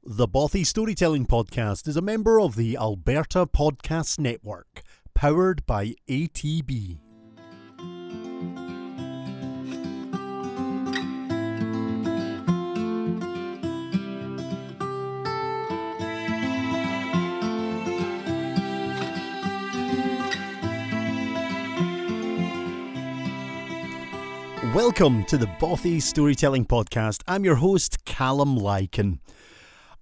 The Bothy Storytelling Podcast is a member of the Alberta Podcast Network, powered by ATB. Welcome to the Bothy Storytelling Podcast. I'm your host, Calum Lykan.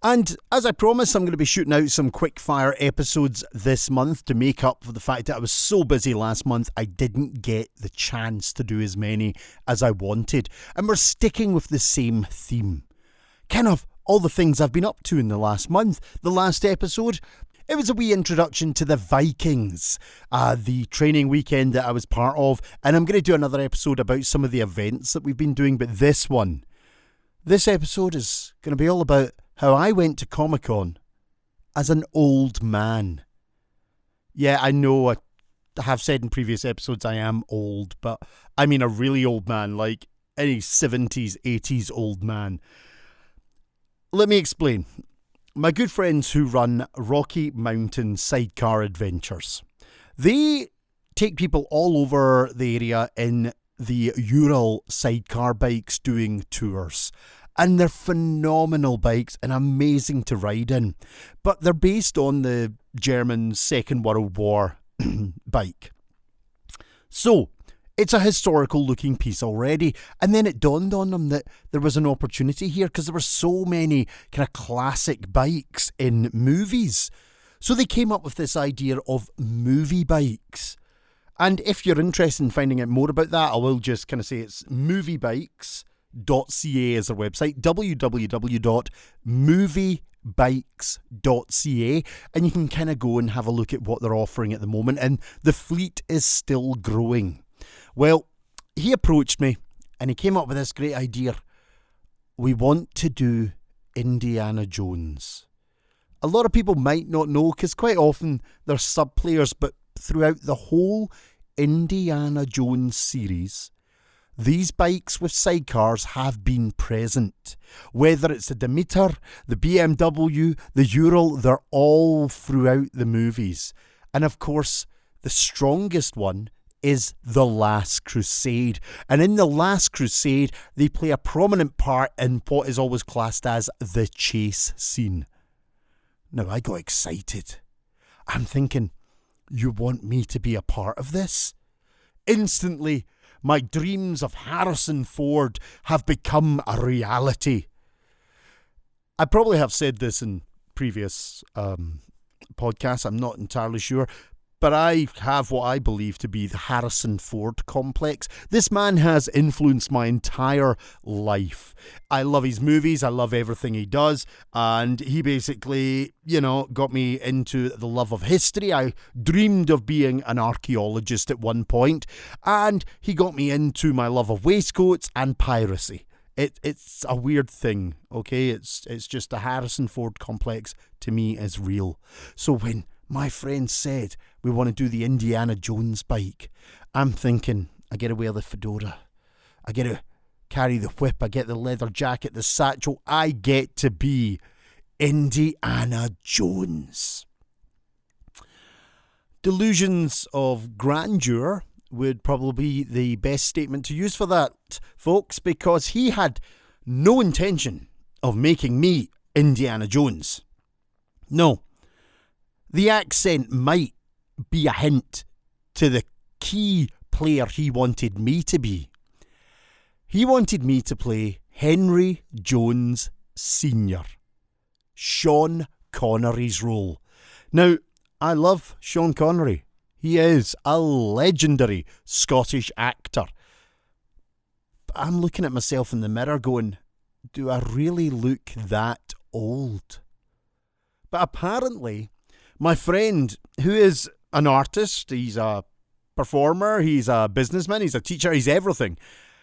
And as I promised, I'm going to be shooting out some quick-fire episodes this month to make up for the fact that I was so busy last month I didn't get the chance to do as many as I wanted. And we're sticking with the same theme. Kind of all the things I've been up to in the last month. The last episode, it was a wee introduction to the Vikings, the training weekend that I was part of. And I'm going to do another episode about some of the events that we've been doing. But this episode is going to be all about how I went to Comicon as an old man. Yeah, I know I have said in previous episodes I am old, but I mean a really old man, like any 70s, 80s old man. Let me explain. My good friends who run Rocky Mountain Sidecar Adventures, they take people all over the area in the Ural sidecar bikes doing tours. And they're phenomenal bikes and amazing to ride in. But they're based on the German Second World War bike. So, it's a historical looking piece already. And then it dawned on them that there was an opportunity here because there were so many kind of classic bikes in movies. So they came up with this idea of movie bikes. And if you're interested in finding out more about that, I will just kind of say it's moviebikes.ca is their website, www.moviebikes.ca, and you can kind of go and have a look at what they're offering at the moment, and the fleet is still growing. Well, he approached me and he came up with this great idea. We want to do Indiana Jones. A lot of people might not know because quite often they're sub-players, but throughout the whole Indiana Jones series, these bikes with sidecars have been present. Whether it's the Demeter, the BMW, the Ural, they're all throughout the movies. And of course, the strongest one is The Last Crusade. And in The Last Crusade, they play a prominent part in what is always classed as the chase scene. Now, I got excited. I'm thinking, you want me to be a part of this? Instantly, my dreams of Harrison Ford have become a reality. I probably have said this in previous podcasts, I'm not entirely sure, but I have what I believe to be the Harrison Ford complex. This man has influenced my entire life. I love his movies, I love everything he does, and he basically, got me into the love of history. I dreamed of being an archaeologist at one point, and he got me into my love of waistcoats and piracy. It's a weird thing, okay? It's just the Harrison Ford complex to me is real. So when my friend said we want to do the Indiana Jones bike, I'm thinking, I get to wear the fedora, I get to carry the whip, I get the leather jacket, the satchel, I get to be Indiana Jones. Delusions of grandeur would probably be the best statement to use for that, folks, because he had no intention of making me Indiana Jones. No. The accent might be a hint to the key player he wanted me to be. He wanted me to play Henry Jones Sr., Sean Connery's role. Now, I love Sean Connery. He is a legendary Scottish actor. But I'm looking at myself in the mirror going, do I really look that old? But apparently, my friend, who is an artist, he's a performer, he's a businessman, he's a teacher, he's everything.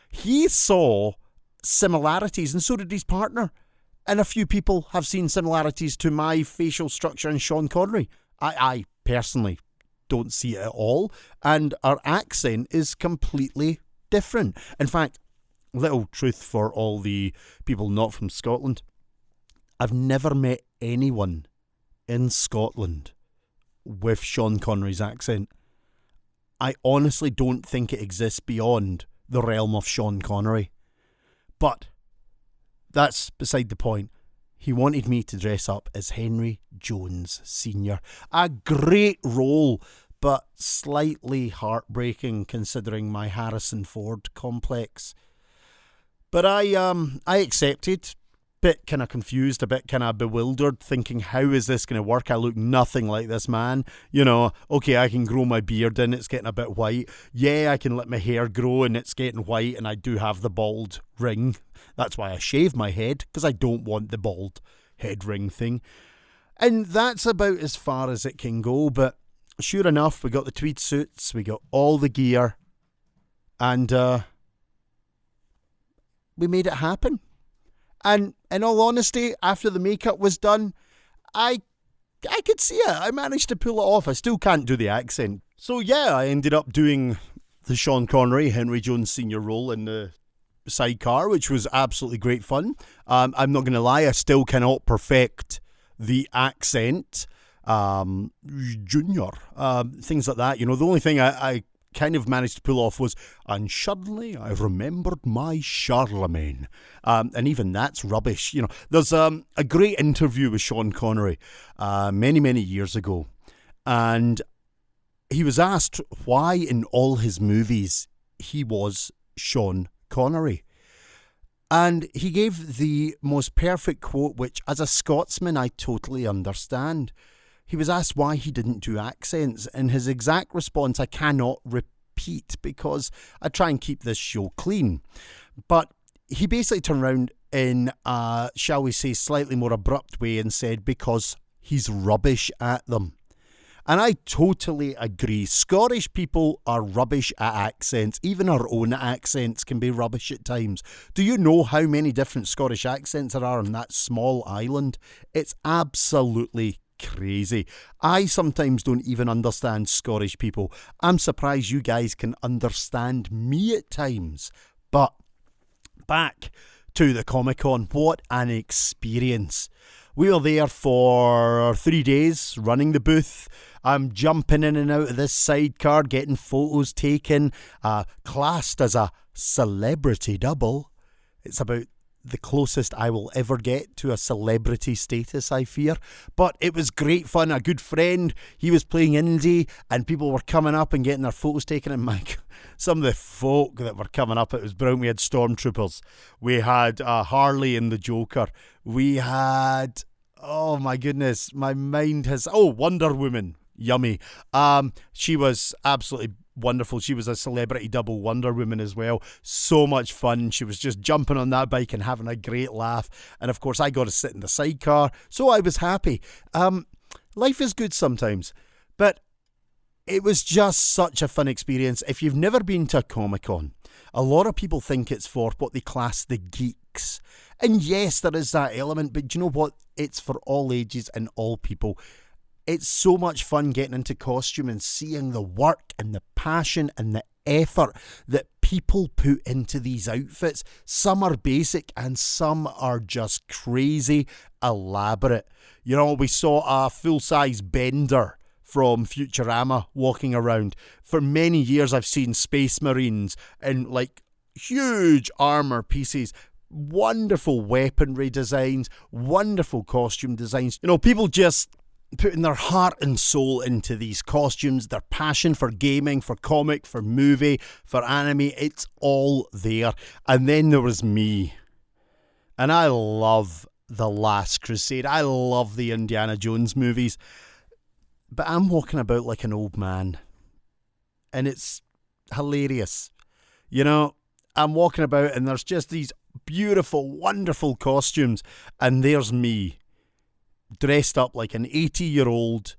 He saw similarities, and so did his partner. And a few people have seen similarities to my facial structure and Sean Connery. I personally don't see it at all. And our accent is completely different. In fact, little truth for all the people not from Scotland. I've never met anyone in Scotland with Sean Connery's accent. I honestly don't think it exists beyond the realm of Sean Connery. But that's beside the point. He wanted me to dress up as Henry Jones Sr. A great role, but slightly heartbreaking considering my Harrison Ford complex. But I accepted. Bit kind of confused, a bit kind of bewildered, thinking, how is this going to work? I look nothing like this man. You know, okay, I can grow my beard in, it's getting a bit white. Yeah, I can let my hair grow and it's getting white, and I do have the bald ring. That's why I shave my head, because I don't want the bald head ring thing. And that's about as far as it can go, but sure enough, we got the tweed suits, we got all the gear, and we made it happen. And in all honesty, after the makeup was done, I could see it. I managed to pull it off. I still can't do the accent. So yeah, I ended up doing the Sean Connery, Henry Jones Sr. role in the sidecar, which was absolutely great fun. I'm not going to lie, I still cannot perfect the accent. Junior, things like that. You know, the only thing I kind of managed to pull off was, and suddenly I remembered my Charlemagne. And even that's rubbish. You know, there's a great interview with Sean Connery many, many years ago. And he was asked why in all his movies he was Sean Connery. And he gave the most perfect quote, which as a Scotsman I totally understand. He was asked why he didn't do accents, and his exact response I cannot repeat because I try and keep this show clean. But he basically turned around in a, shall we say, slightly more abrupt way and said, because he's rubbish at them. And I totally agree. Scottish people are rubbish at accents. Even our own accents can be rubbish at times. Do you know how many different Scottish accents there are on that small island? It's absolutely crazy. I sometimes don't even understand Scottish people. I'm surprised you guys can understand me at times. But back to the Comicon, what an experience. We were there for 3 days running the booth. I'm jumping in and out of this sidecar, getting photos taken, classed as a celebrity double. It's about the closest I will ever get to a celebrity status, I fear. But it was great fun. A good friend, he was playing indie, and people were coming up and getting their photos taken. And some of the folk that were coming up, it was brilliant. We had stormtroopers. We had Harley and the Joker. We had, oh my goodness, my mind has, Wonder Woman. Yummy. She was absolutely wonderful. She was a celebrity double Wonder Woman as well. So much fun. She was just jumping on that bike and having a great laugh. And of course I got to sit in the sidecar, so I was happy. Life is good sometimes, but it was just such a fun experience. If you've never been to a Comic-Con, a lot of people think it's for what they class the geeks. And yes, there is that element, but do you know what? It's for all ages and all people. It's so much fun getting into costume and seeing the work and the passion and the effort that people put into these outfits. Some are basic and some are just crazy elaborate. You know, we saw a full-size Bender from Futurama walking around. For many years I've seen Space Marines in like huge armour pieces. Wonderful weaponry designs, wonderful costume designs. You know, people just putting their heart and soul into these costumes, their passion for gaming, for comic, for movie, for anime, it's all there. And then there was me. And I love The Last Crusade. I love the Indiana Jones movies. But I'm walking about like an old man. And it's hilarious. You know, I'm walking about and there's just these beautiful, wonderful costumes. And there's me, dressed up like an 80-year-old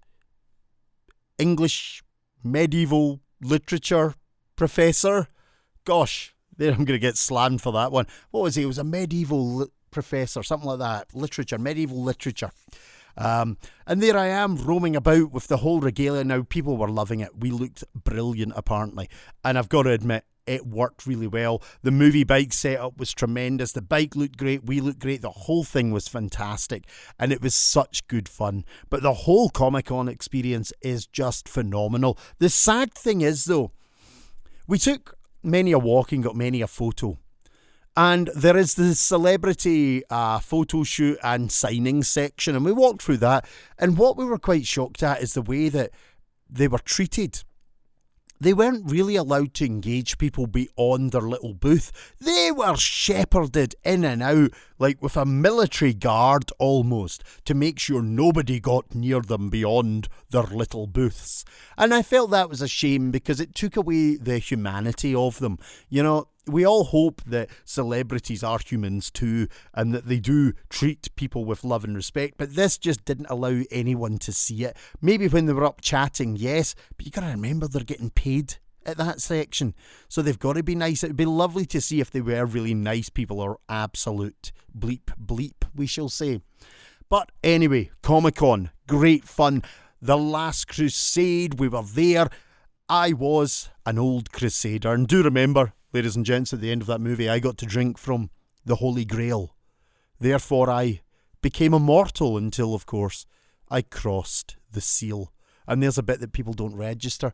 English medieval literature professor. Gosh, there I'm going to get slammed for that one. What was he? It was a medieval professor, something like that. Literature, medieval literature. And there I am roaming about with the whole regalia. Now, people were loving it. We looked brilliant, apparently. And I've got to admit, it worked really well. The movie bike setup was tremendous. The bike looked great. We looked great. The whole thing was fantastic. And it was such good fun. But the whole Comic-Con experience is just phenomenal. The sad thing is, though, we took many a walk and got many a photo. And there is the celebrity photo shoot and signing section. And we walked through that. And what we were quite shocked at is the way that they were treated. They weren't really allowed to engage people beyond their little booth. They were shepherded in and out, like with a military guard almost, to make sure nobody got near them beyond their little booths. And I felt that was a shame because it took away the humanity of them. You know, we all hope that celebrities are humans too and that they do treat people with love and respect, but this just didn't allow anyone to see it. Maybe when they were up chatting, yes, but you got to remember they're getting paid at that section, so they've got to be nice. It would be lovely to see if they were really nice people or absolute bleep, we shall say. But anyway, Comic-Con, great fun. The Last Crusade, we were there. I was an old crusader, and do remember, ladies and gents, at the end of that movie, I got to drink from the Holy Grail. Therefore, I became immortal until, of course, I crossed the seal. And there's a bit that people don't register.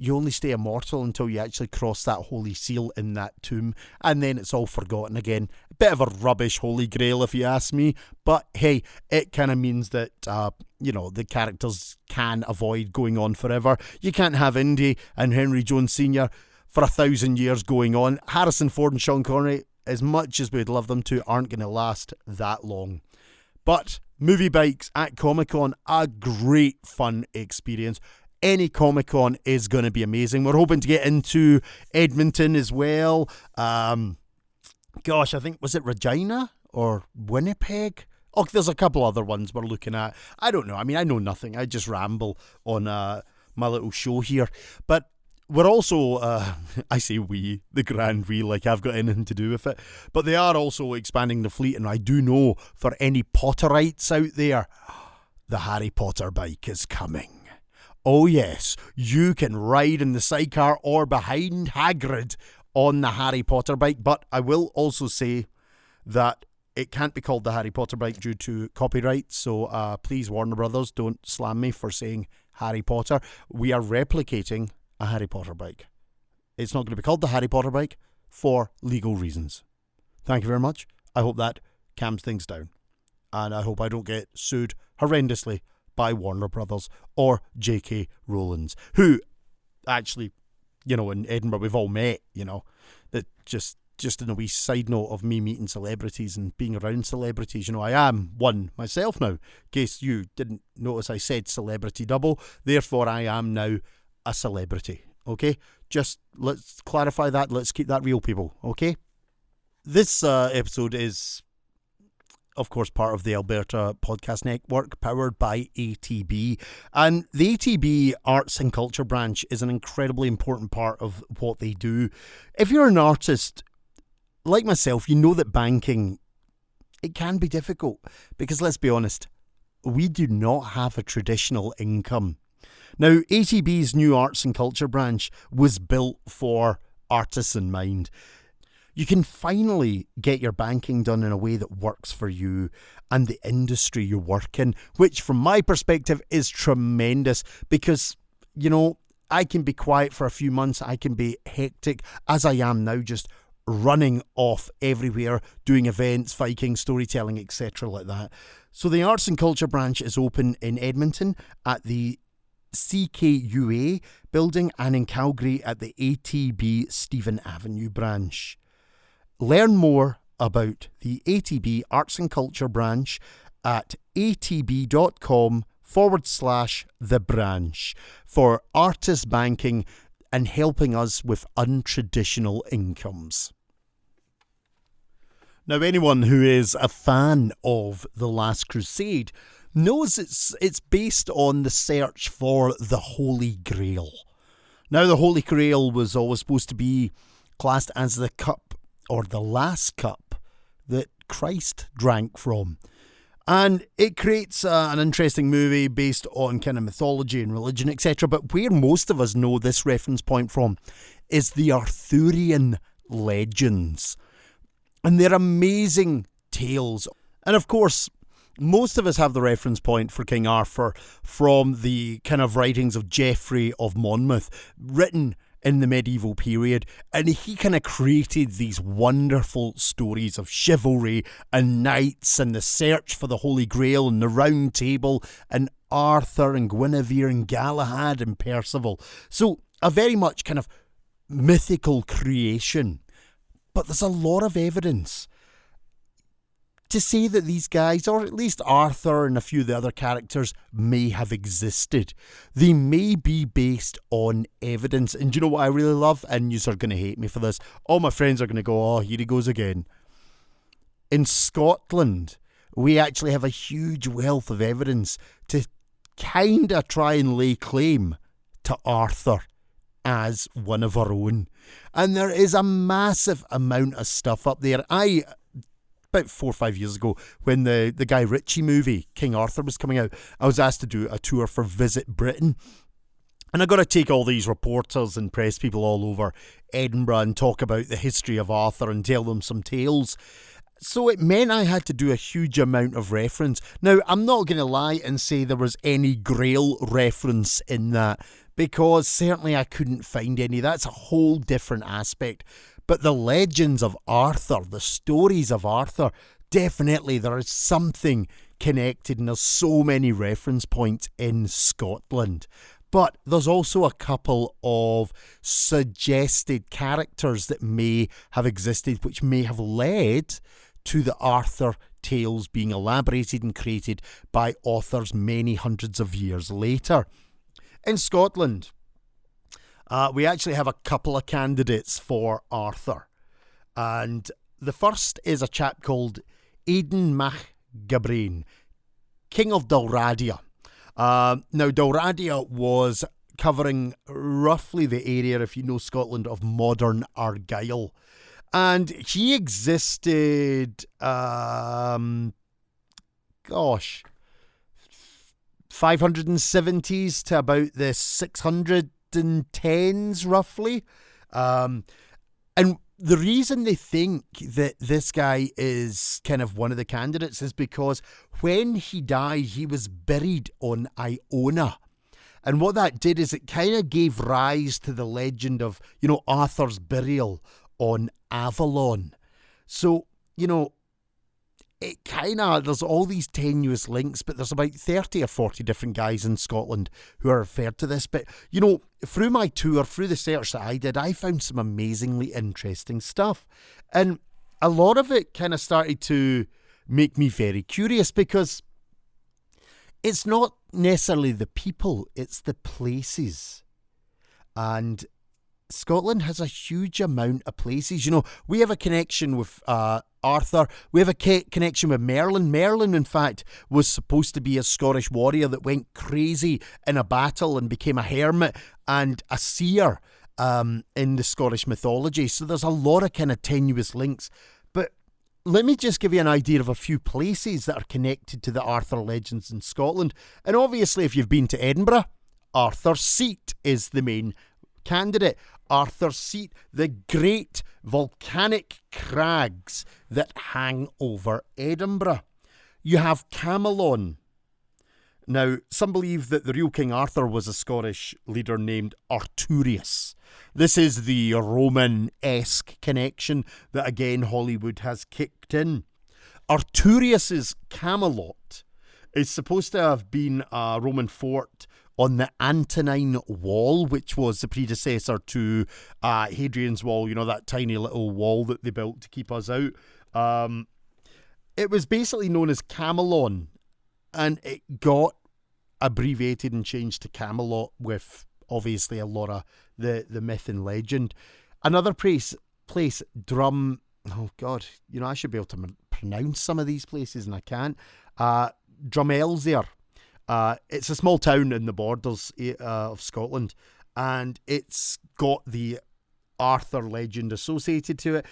You only stay immortal until you actually cross that holy seal in that tomb, and then it's all forgotten again. A bit of a rubbish Holy Grail, if you ask me, but hey, it kind of means that, the characters can avoid going on forever. You can't have Indy and Henry Jones Sr. for 1,000 years going on. Harrison Ford and Sean Connery, as much as we'd love them to, aren't going to last that long. But movie bikes at Comic-Con, a great fun experience. Any Comic-Con is going to be amazing. We're hoping to get into Edmonton as well. I think, was it Regina or Winnipeg? Oh, there's a couple other ones we're looking at. I don't know. I mean, I know nothing. I just ramble on my little show here. But we're also, I say we, the grand we, like I've got anything to do with it. But they are also expanding the fleet. And I do know for any Potterites out there, the Harry Potter bike is coming. Oh yes, you can ride in the sidecar or behind Hagrid on the Harry Potter bike, but I will also say that it can't be called the Harry Potter bike due to copyright, so please, Warner Brothers, don't slam me for saying Harry Potter. We are replicating a Harry Potter bike. It's not going to be called the Harry Potter bike for legal reasons. Thank you very much. I hope that calms things down, and I hope I don't get sued horrendously by Warner Brothers or J.K. Rowling, who actually, in Edinburgh we've all met, that just in a wee side note of me meeting celebrities and being around celebrities, I am one myself now, in case you didn't notice I said celebrity double, therefore I am now a celebrity, okay? Just let's clarify that, let's keep that real, people, okay? This episode is, of course, part of the Alberta Podcast Network, powered by ATB. And the ATB Arts and Culture branch is an incredibly important part of what they do. If you're an artist, like myself, you know that banking, it can be difficult. Because let's be honest, we do not have a traditional income. Now, ATB's new Arts and Culture branch was built for artists in mind. You can finally get your banking done in a way that works for you and the industry you work in, which from my perspective is tremendous because, I can be quiet for a few months. I can be hectic as I am now, just running off everywhere, doing events, Viking storytelling, etc. like that. So the Arts and Culture branch is open in Edmonton at the CKUA building and in Calgary at the ATB Stephen Avenue branch. Learn more about the ATB Arts and Culture branch at atb.com/the branch for artist banking and helping us with untraditional incomes. Now, anyone who is a fan of The Last Crusade knows it's based on the search for the Holy Grail. Now, the Holy Grail was always supposed to be classed as the cup or the last cup that Christ drank from. And it creates an interesting movie based on kind of mythology and religion, etc. But where most of us know this reference point from is the Arthurian legends. And they're amazing tales. And of course, most of us have the reference point for King Arthur from the kind of writings of Geoffrey of Monmouth, written in the medieval period, and he kind of created these wonderful stories of chivalry and knights and the search for the Holy Grail and the Round Table and Arthur and Guinevere and Galahad and Percival. So a very much kind of mythical creation. But there's a lot of evidence to say that these guys, or at least Arthur and a few of the other characters, may have existed. They may be based on evidence. And do you know what I really love? And you are going to hate me for this. All my friends are going to go, oh, here he goes again. In Scotland, we actually have a huge wealth of evidence to kind of try and lay claim to Arthur as one of our own. And there is a massive amount of stuff up there. About 4 or 5 years ago, when the Guy Ritchie movie, King Arthur, was coming out, I was asked to do a tour for Visit Britain. And I got to take all these reporters and press people all over Edinburgh and talk about the history of Arthur and tell them some tales. So it meant I had to do a huge amount of reference. Now, I'm not going to lie and say there was any Grail reference in that, because certainly I couldn't find any. That's a whole different aspect. But the legends of Arthur, the stories of Arthur, definitely there is something connected, and there's so many reference points in Scotland. But there's also a couple of suggested characters that may have existed, which may have led to the Arthur tales being elaborated and created by authors many hundreds of years later. In Scotland, we actually have a couple of candidates for Arthur. And the first is a chap called Aidan Mac Gabrain, King of Dalradia. Now, Dalradia was covering roughly the area, if you know Scotland, of modern Argyll. And he existed, 570s to about the 610s, roughly. And the reason they think that this guy is kind of one of the candidates is because when he died, he was buried on Iona. And what that did is it kind of gave rise to the legend of, Arthur's burial on Avalon. So, it kind of, there's all these tenuous links, but there's about 30 or 40 different guys in Scotland who are referred to this. But, through my tour, through the search that I did, I found some amazingly interesting stuff. And a lot of it kind of started to make me very curious, because it's not necessarily the people, it's the places. And Scotland has a huge amount of places. We have a connection with Arthur. We have a connection with Merlin. Merlin, in fact, was supposed to be a Scottish warrior that went crazy in a battle and became a hermit and a seer in the Scottish mythology. So there's a lot of kind of tenuous links. But let me just give you an idea of a few places that are connected to the Arthur legends in Scotland. And obviously, if you've been to Edinburgh, Arthur's Seat is the main candidate. Arthur's Seat, the great volcanic crags that hang over Edinburgh. You have Camelon. Now, some believe that the real King Arthur was a Scottish leader named Arturius. This is the Roman-esque connection that, again, Hollywood has kicked in. Arturius's Camelot is supposed to have been a Roman fort on the Antonine Wall, which was the predecessor to Hadrian's Wall, that tiny little wall that they built to keep us out. It was basically known as Camelon, and it got abbreviated and changed to Camelot with, obviously, a lot of the myth and legend. Another place, Drum... Oh, God, I should be able to pronounce some of these places, and I can't. Drumelzer. It's a small town in the borders of Scotland, and it's got the Arthur legend associated to it.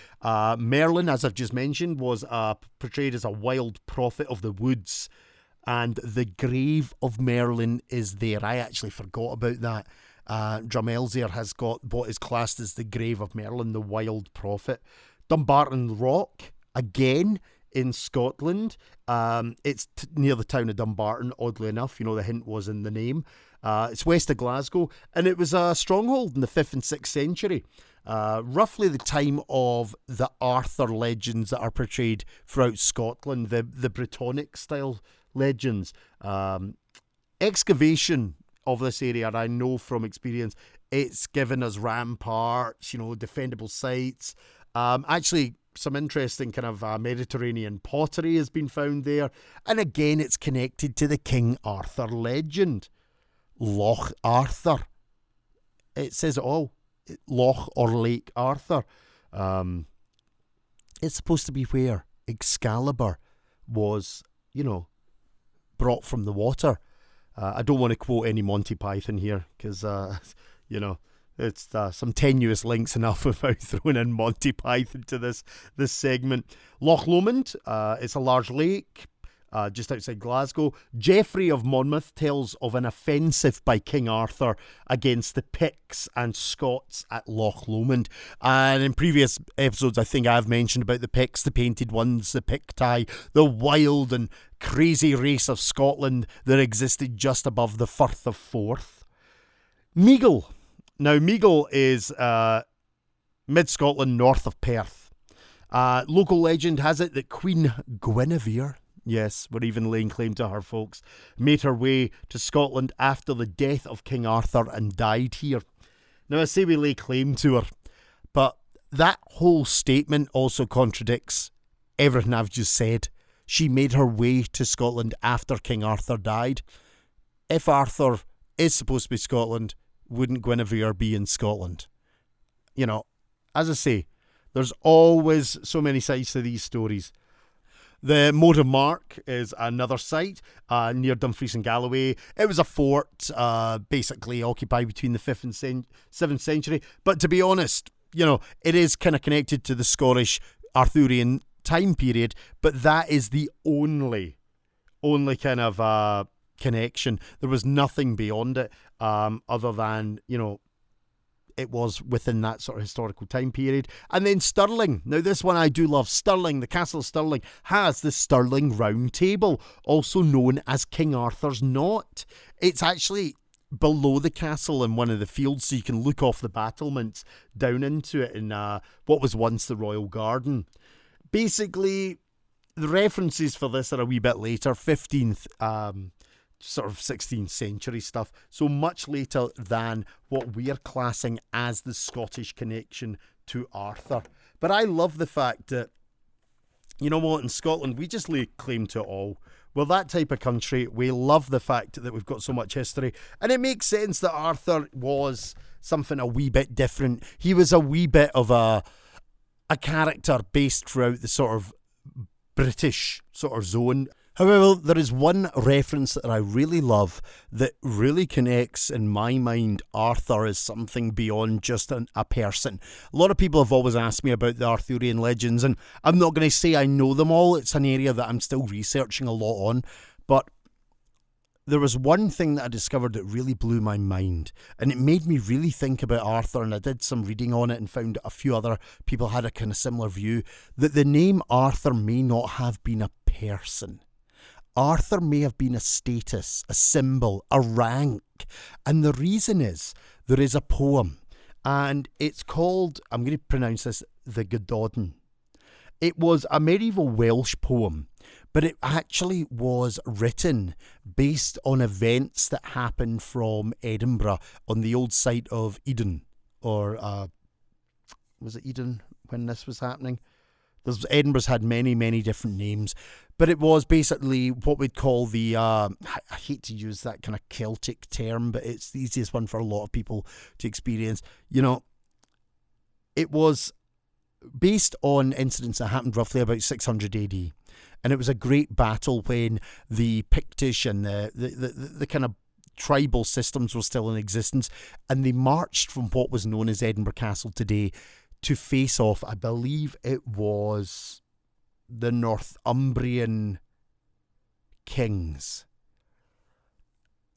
Merlin, as I've just mentioned, was portrayed as a wild prophet of the woods, and the grave of Merlin is there. I actually forgot about that. Drumelzir has got what is classed as the grave of Merlin, the wild prophet. Dumbarton Rock, again, in Scotland. It's near the town of Dumbarton, oddly enough. The hint was in the name. It's west of Glasgow, and it was a stronghold in the 5th and 6th century. Roughly the time of the Arthur legends that are portrayed throughout Scotland, the Brittonic style legends. Excavation of this area, and I know from experience, it's given us ramparts, defendable sites. Actually, some interesting kind of Mediterranean pottery has been found there. And again, it's connected to the King Arthur legend. Loch Arthur. It says it all. Loch or Lake Arthur. It's supposed to be where Excalibur was, brought from the water. I don't want to quote any Monty Python here because, it's some tenuous links enough without throwing in Monty Python to this segment. Loch Lomond, it's a large lake just outside Glasgow. Geoffrey of Monmouth tells of an offensive by King Arthur against the Picts and Scots at Loch Lomond. And in previous episodes, I think I've mentioned about the Picts, the painted ones, the Picti, the wild and crazy race of Scotland that existed just above the Firth of Forth. Meagle. Now, Meagle is mid-Scotland, north of Perth. Local legend has it that Queen Guinevere, yes, we're even laying claim to her, folks, made her way to Scotland after the death of King Arthur and died here. Now, I say we lay claim to her, but that whole statement also contradicts everything I've just said. She made her way to Scotland after King Arthur died. If Arthur is supposed to be Scotland, wouldn't Guinevere be in Scotland? As I say, there's always so many sides to these stories. The Moat of Mark is another site near Dumfries and Galloway. It was a fort basically occupied between the 5th and 7th century. But to be honest, it is kind of connected to the Scottish Arthurian time period, but that is the only kind of connection. There was nothing beyond it other than, it was within that sort of historical time period. And then Stirling. Now, this one I do love. Stirling, the Castle of Stirling, has the Stirling Round Table, also known as King Arthur's Knot. It's actually below the castle in one of the fields, so you can look off the battlements down into it in what was once the Royal Garden. Basically, the references for this are a wee bit later, 15th, sort of 16th century stuff, so much later than what we're classing as the Scottish connection to Arthur. But I love the fact that, in Scotland, we just lay claim to it all. We're that type of country. We love the fact that we've got so much history, and it makes sense that Arthur was something a wee bit different. He was a wee bit of a character based throughout the sort of British sort of zone. However, there is one reference that I really love that really connects, in my mind, Arthur as something beyond just a person. A lot of people have always asked me about the Arthurian legends, and I'm not going to say I know them all. It's an area that I'm still researching a lot on. But there was one thing that I discovered that really blew my mind, and it made me really think about Arthur, and I did some reading on it and found a few other people had a kind of similar view, that the name Arthur may not have been a person. Arthur may have been a status, a symbol, a rank. And the reason is, there is a poem, and it's called, I'm going to pronounce this, the Gododin. It was a medieval Welsh poem, but it actually was written based on events that happened from Edinburgh on the old site of Eden, or was it Eden when this was happening? Edinburgh's had many, many different names, but it was basically what we'd call the, I hate to use that kind of Celtic term, but it's the easiest one for a lot of people to experience. It was based on incidents that happened roughly about 600 AD. And it was a great battle when the Pictish and the kind of tribal systems were still in existence, and they marched from what was known as Edinburgh Castle today to face off, I believe it was the Northumbrian kings.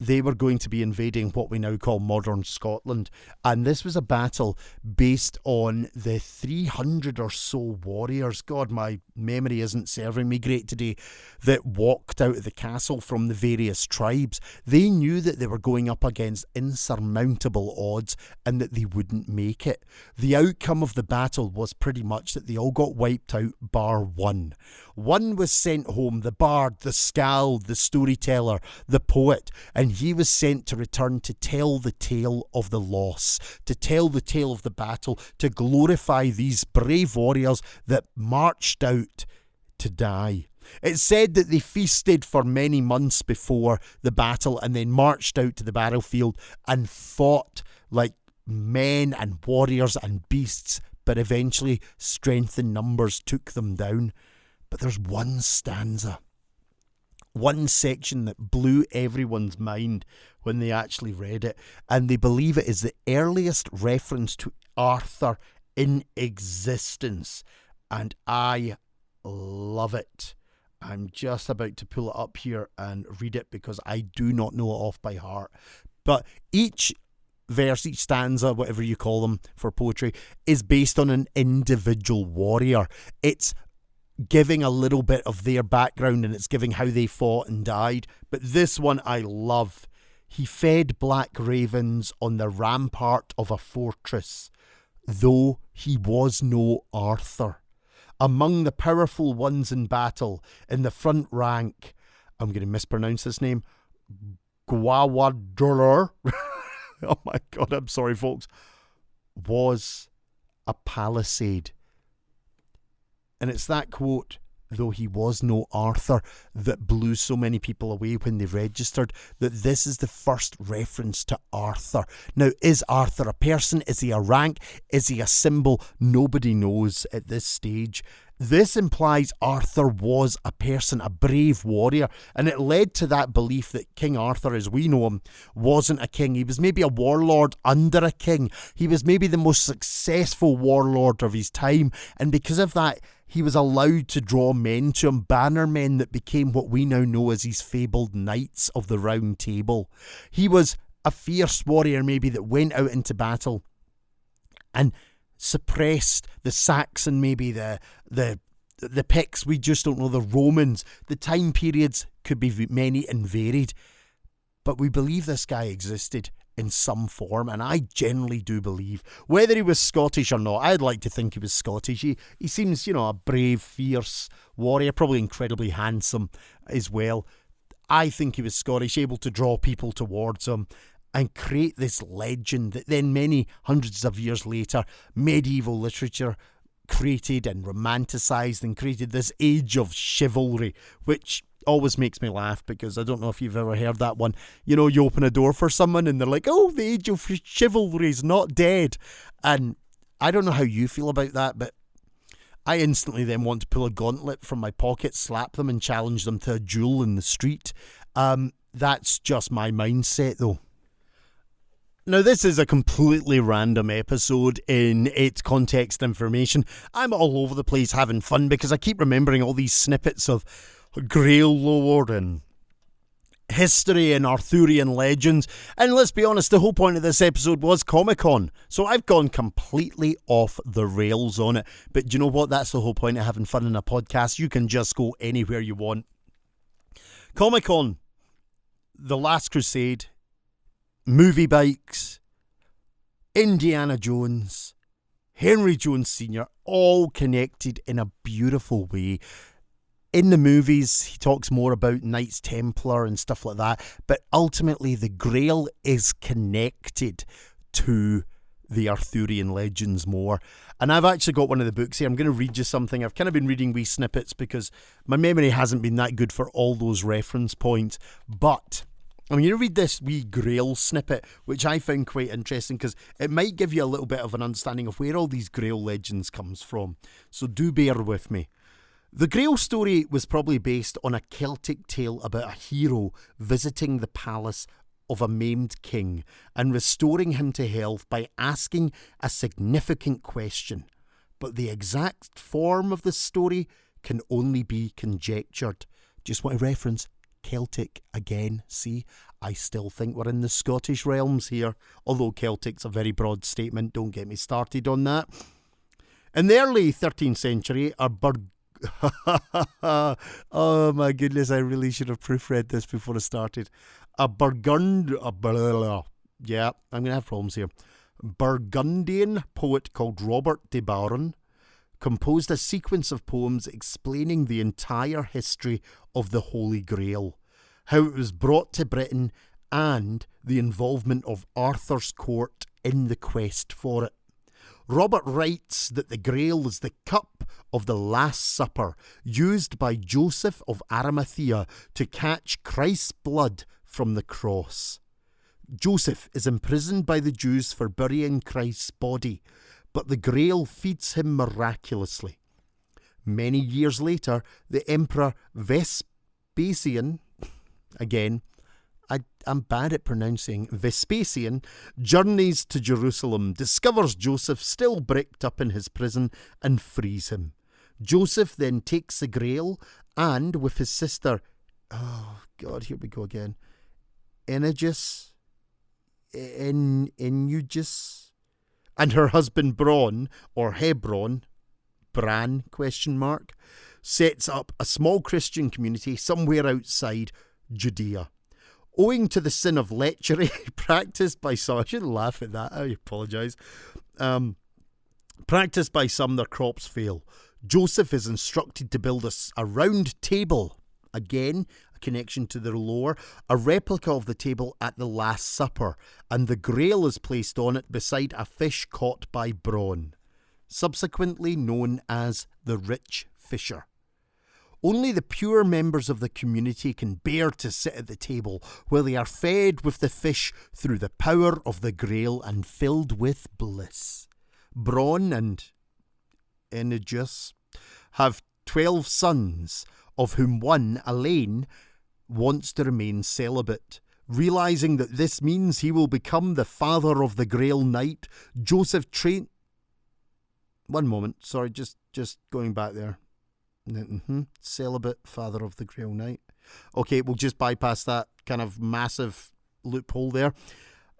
They were going to be invading what we now call modern Scotland. And this was a battle based on the 300 or so warriors, God, my memory isn't serving me great today, that walked out of the castle from the various tribes. They knew that they were going up against insurmountable odds and that they wouldn't make it. The outcome of the battle was pretty much that they all got wiped out, bar one. One was sent home, the bard, the skald, the storyteller, the poet, and he was sent to return to tell the tale of the loss, to tell the tale of the battle, to glorify these brave warriors that marched out to die. It's said that they feasted for many months before the battle and then marched out to the battlefield and fought like men and warriors and beasts, but eventually strength in numbers took them down. But there's one stanza, one section that blew everyone's mind when they actually read it, and they believe it is the earliest reference to Arthur in existence, and I love it. I'm just about to pull it up here and read it because I do not know it off by heart. But each verse, each stanza, whatever you call them for poetry, is based on an individual warrior. It's giving a little bit of their background and it's giving how they fought and died. But this one I love. He fed black ravens on the rampart of a fortress, though he was no Arthur. Among the powerful ones in battle, in the front rank, I'm going to mispronounce his name, Gwawadurur, oh my God, I'm sorry folks, was a palisade. And it's that quote, though he was no Arthur, that blew so many people away when they registered, that this is the first reference to Arthur. Now, is Arthur a person? Is he a rank? Is he a symbol? Nobody knows at this stage. This implies Arthur was a person, a brave warrior, and it led to that belief that King Arthur, as we know him, wasn't a king. He was maybe a warlord under a king. He was maybe the most successful warlord of his time, and because of that, he was allowed to draw men to him, banner men that became what we now know as his fabled Knights of the Round Table. He was a fierce warrior maybe that went out into battle and suppressed the Saxon, maybe the Picts, we just don't know, the Romans. The time periods could be many and varied, but we believe this guy existed in some form, and I generally do believe, whether he was Scottish or not, I'd like to think he was Scottish. He seems, a brave, fierce warrior, probably incredibly handsome as well. I think he was Scottish, able to draw people towards him and create this legend that then many hundreds of years later, medieval literature created and romanticised and created this age of chivalry, which always makes me laugh because I don't know if you've ever heard that one. You open a door for someone and they're like, oh, the age of chivalry is not dead. And I don't know how you feel about that, but I instantly then want to pull a gauntlet from my pocket, slap them and challenge them to a duel in the street. That's just my mindset though. Now, this is a completely random episode in its context information. I'm all over the place having fun because I keep remembering all these snippets of Grail lore and history and Arthurian legends. And let's be honest, the whole point of this episode was Comicon. So I've gone completely off the rails on it. But do you know what? That's the whole point of having fun in a podcast. You can just go anywhere you want. Comicon, The Last Crusade, movie bikes, Indiana Jones, Henry Jones Sr., all connected in a beautiful way. In the movies, he talks more about Knights Templar and stuff like that, but ultimately the Grail is connected to the Arthurian legends more. And I've actually got one of the books here. I'm going to read you something. I've kind of been reading wee snippets because my memory hasn't been that good for all those reference points, but I'm going to read this wee Grail snippet, which I found quite interesting because it might give you a little bit of an understanding of where all these Grail legends comes from. So do bear with me. The Grail story was probably based on a Celtic tale about a hero visiting the palace of a maimed king and restoring him to health by asking a significant question. But the exact form of the story can only be conjectured. Just want to reference Celtic again. See, I still think we're in the Scottish realms here, although Celtic's a very broad statement, don't get me started on that. In the early 13th century, oh my goodness, I really should have proofread this before I started. I'm going to have problems here. Burgundian poet called Robert de Baron composed a sequence of poems explaining the entire history of the Holy Grail, how it was brought to Britain, and the involvement of Arthur's court in the quest for it. Robert writes that the Grail is the cup of the Last Supper used by Joseph of Arimathea to catch Christ's blood from the cross. Joseph is imprisoned by the Jews for burying Christ's body, but the Grail feeds him miraculously. Many years later, the Emperor Vespasian, again, I'm bad at pronouncing Vespasian, journeys to Jerusalem, discovers Joseph still bricked up in his prison, and frees him. Joseph then takes the Grail and, with his sister, oh God, here we go again, Enigus, and her husband Bran, or Hebron, Bran, sets up a small Christian community somewhere outside Judea. Owing to the sin of lechery practised by some, I shouldn't laugh at that, I apologise, practised by some, their crops fail. Joseph is instructed to build a round table, again, a connection to the lore, a replica of the table at the Last Supper, and the Grail is placed on it beside a fish caught by Bran, subsequently known as the Rich Fisher. Only the pure members of the community can bear to sit at the table where they are fed with the fish through the power of the Grail and filled with bliss. Bran and Enigus have 12 sons, of whom one, Elaine, wants to remain celibate. Realising that this means he will become the father of the Grail Knight, Joseph One moment, sorry, just going back there. Celibate, father of the Grail Knight. Okay, we'll just bypass that kind of massive loophole there.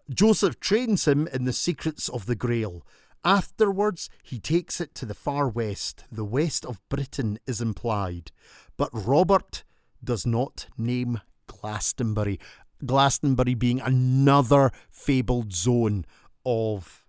Joseph trains him in the secrets of the Grail. Afterwards, he takes it to the far west. The west of Britain is implied. But Robert does not name Glastonbury. Glastonbury being another fabled zone of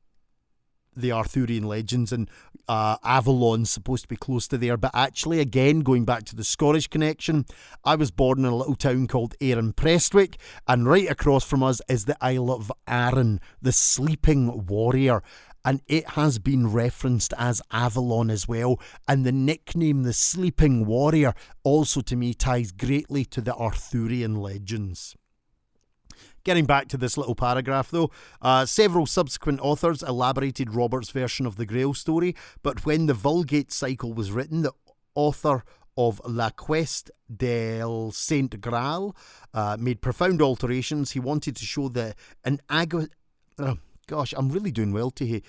the Arthurian legends, and Avalon's supposed to be close to there, but actually, again, going back to the Scottish connection, I was born in a little town called Arran Prestwick, and right across from us is the Isle of Arran, the sleeping warrior, and it has been referenced as Avalon as well, and the nickname the sleeping warrior also to me ties greatly to the Arthurian legends. Getting back to this little paragraph though, several subsequent authors elaborated Robert's version of the Grail story, but when the Vulgate cycle was written, the author of La Quest del Saint Graal made profound alterations. He wanted to show I'm really doing well today.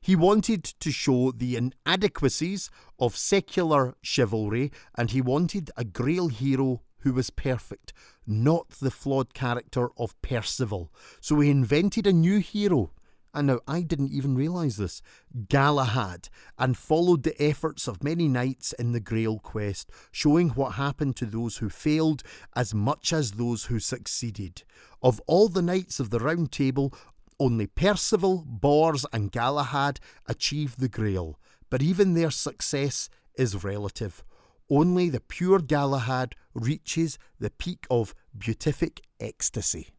He wanted to show the inadequacies of secular chivalry, and he wanted a Grail hero who was perfect, not the flawed character of Percival. So he invented a new hero, and now I didn't even realise this, Galahad, and followed the efforts of many knights in the Grail quest, showing what happened to those who failed as much as those who succeeded. Of all the knights of the Round Table, only Percival, Bors and Galahad achieved the Grail, but even their success is relative. Only the pure Galahad reaches the peak of beatific ecstasy.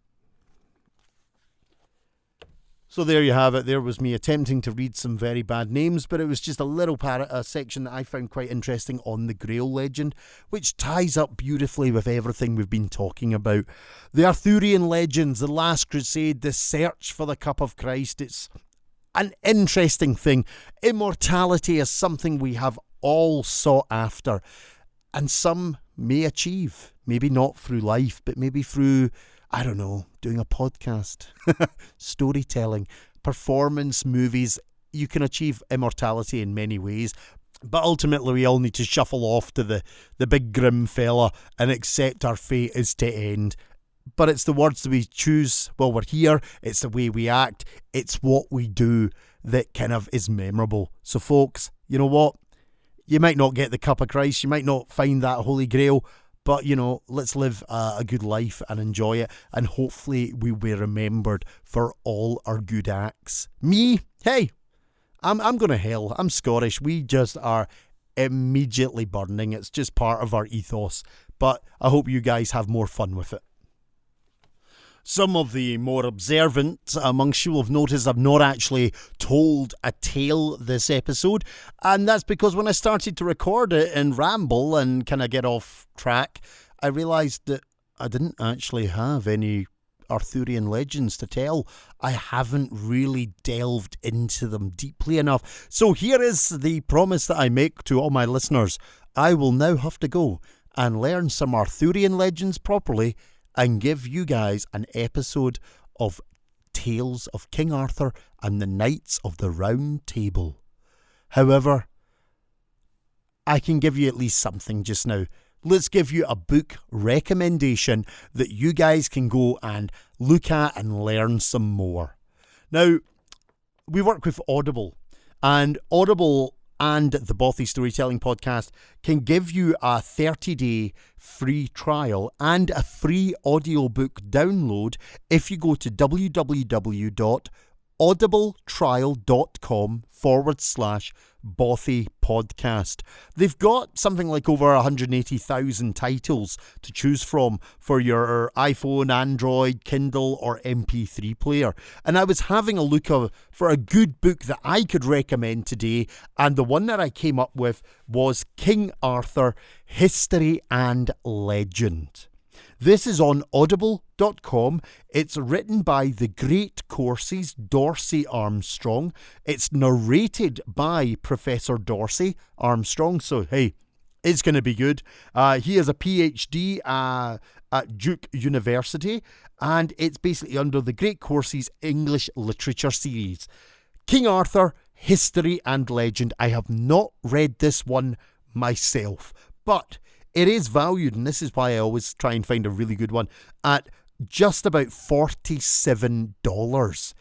So there you have it. There was me attempting to read some very bad names, but it was just a little section that I found quite interesting on the Grail legend, which ties up beautifully with everything we've been talking about. The Arthurian legends, the Last Crusade, the search for the Cup of Christ. It's an interesting thing. Immortality is something we have all sought after, and some may achieve, maybe not through life, but maybe through I don't know, doing a podcast, storytelling, performance, movies. You can achieve immortality in many ways, but ultimately we all need to shuffle off to the big grim fella and accept our fate is to end. But it's the words that we choose while we're here, it's the way we act, it's what we do that kind of is memorable. So folks, you know what? You might not get the cup of Christ, you might not find that holy grail, but, let's live a good life and enjoy it. And hopefully we'll be remembered for all our good acts. Me? Hey, I'm going to hell. I'm Scottish. We just are immediately burning. It's just part of our ethos. But I hope you guys have more fun with it. Some of the more observant amongst you will have noticed I've not actually told a tale this episode, and that's because when I started to record it and ramble and kind of get off track, I realised that I didn't actually have any Arthurian legends to tell. I haven't really delved into them deeply enough. So here is the promise that I make to all my listeners. I will now have to go and learn some Arthurian legends properly and give you guys an episode of Tales of King Arthur and the Knights of the Round Table. However, I can give you at least something just now. Let's give you a book recommendation that you guys can go and look at and learn some more. Now, we work with Audible, and Audible and the Bothy Storytelling Podcast can give you a 30-day free trial and a free audiobook download if you go to www.audibletrial.com/Bothy Podcast. They've got something like over 180,000 titles to choose from for your iPhone, Android, Kindle or MP3 player. And I was having a look for a good book that I could recommend today, and the one that I came up with was King Arthur, History and Legend. This is on audible.com. It's written by the great Courses, Dorsey Armstrong. It's narrated by Professor Dorsey Armstrong. So, hey, it's going to be good. He has a PhD at Duke University, and it's basically under the Great Courses English Literature series. King Arthur, History and Legend. I have not read this one myself, but it is valued, and this is why I always try and find a really good one, at just about $47.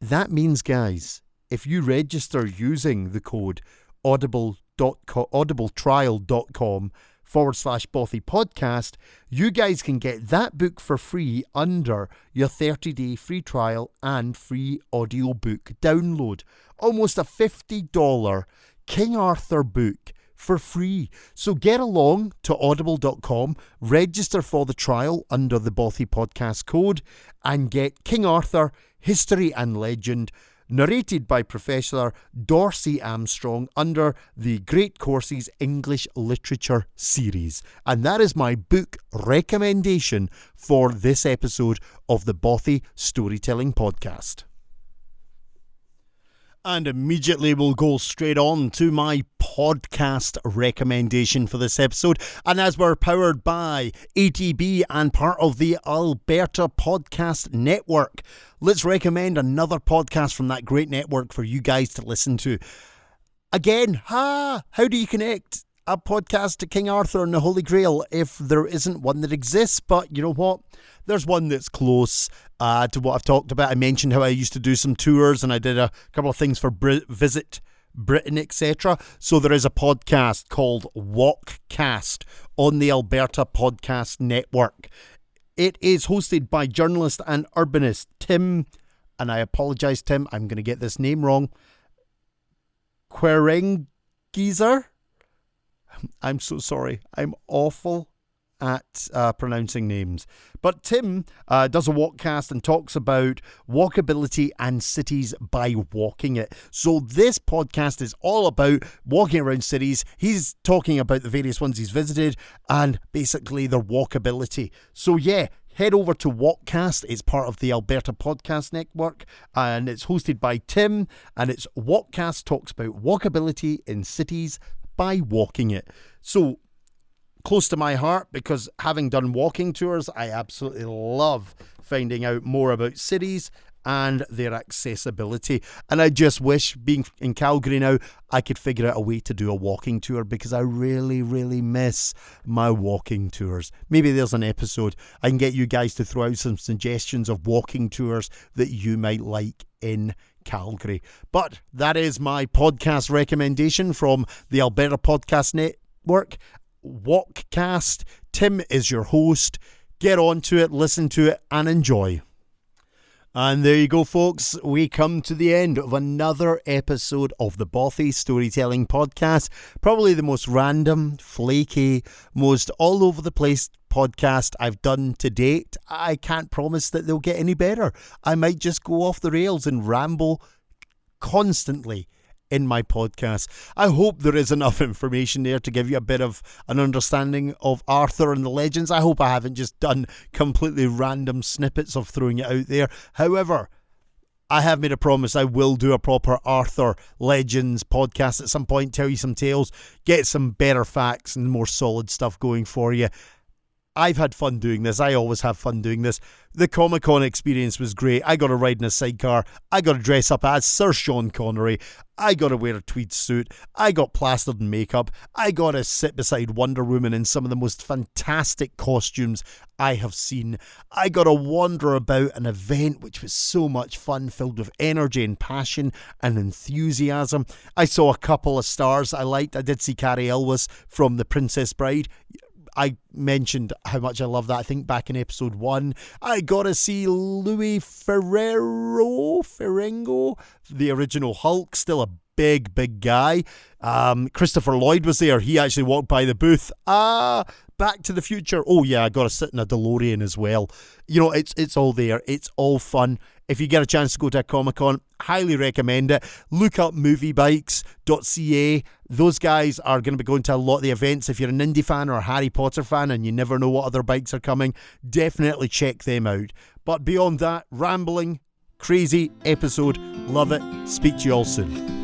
That means, guys, if you register using the code audibletrial.com/Bothy Podcast, you guys can get that book for free under your 30-day free trial and free audiobook download. Almost a $50 King Arthur book for free. So get along to audible.com, register for the trial under the Bothy Podcast code, and get King Arthur, History and Legend, narrated by Professor Dorsey Armstrong under the Great Courses English Literature series. And that is my book recommendation for this episode of the Bothy Storytelling Podcast. And immediately we'll go straight on to my podcast recommendation for this episode. And as we're powered by ATB and part of the Alberta Podcast Network, let's recommend another podcast from that great network for you guys to listen to. Again, how do you connect a podcast to King Arthur and the Holy Grail if there isn't one that exists? But you know what? There's one that's close to what I've talked about. I mentioned how I used to do some tours and I did a couple of things for Visit Britain, etc. So there is a podcast called Walkcast on the Alberta Podcast Network. It is hosted by journalist and urbanist Tim, and I apologise, Tim, I'm going to get this name wrong, Querengizer. I'm so sorry. I'm awful at pronouncing names. But Tim does a walkcast and talks about walkability and cities by walking it. So this podcast is all about walking around cities. He's talking about the various ones he's visited and basically their walkability. So yeah, head over to Walkcast. It's part of the Alberta Podcast Network and it's hosted by Tim, and it's Walkcast talks about walkability in cities by walking it. So close to my heart because having done walking tours, I absolutely love finding out more about cities and their accessibility. And I just wish, being in Calgary now, I could figure out a way to do a walking tour because I really, really miss my walking tours. Maybe there's an episode I can get you guys to throw out some suggestions of walking tours that you might like in Calgary. But that is my podcast recommendation from the Alberta Podcast Network, Walkcast. Tim is your host. Get on to it, listen to it, and enjoy. And there you go, folks. We come to the end of another episode of the Bothy Storytelling Podcast. Probably the most random, flaky, most all over the place podcast I've done to date. I can't promise that they'll get any better. I might just go off the rails and ramble constantly in my podcast. I hope there is enough information there to give you a bit of an understanding of Arthur and the legends. I hope I haven't just done completely random snippets of throwing it out there. However, I have made a promise I will do a proper Arthur Legends podcast at some point, tell you some tales, get some better facts and more solid stuff going for you. I've had fun doing this. I always have fun doing this. The Comicon experience was great. I got to ride in a sidecar. I got to dress up as Sir Sean Connery. I got to wear a tweed suit. I got plastered in makeup. I got to sit beside Wonder Woman in some of the most fantastic costumes I have seen. I got to wander about an event which was so much fun, filled with energy and passion and enthusiasm. I saw a couple of stars I liked. I did see Carrie Elwes from The Princess Bride. I mentioned how much I love that, I think, back in episode 1. I got to see Louis Ferrigno, the original Hulk, still a big guy. Christopher Lloyd was there. He actually walked by the booth. Back to the Future. Oh yeah, I got to sit in a DeLorean as well. You know, it's all there. It's all fun. If you get a chance to go to a Comic-Con, highly recommend it. Look up moviebikes.ca. Those guys are going to be going to a lot of the events. If you're an indie fan or a Harry Potter fan and you never know what other bikes are coming, definitely check them out. But beyond that, rambling, crazy episode. Love it. Speak to you all soon.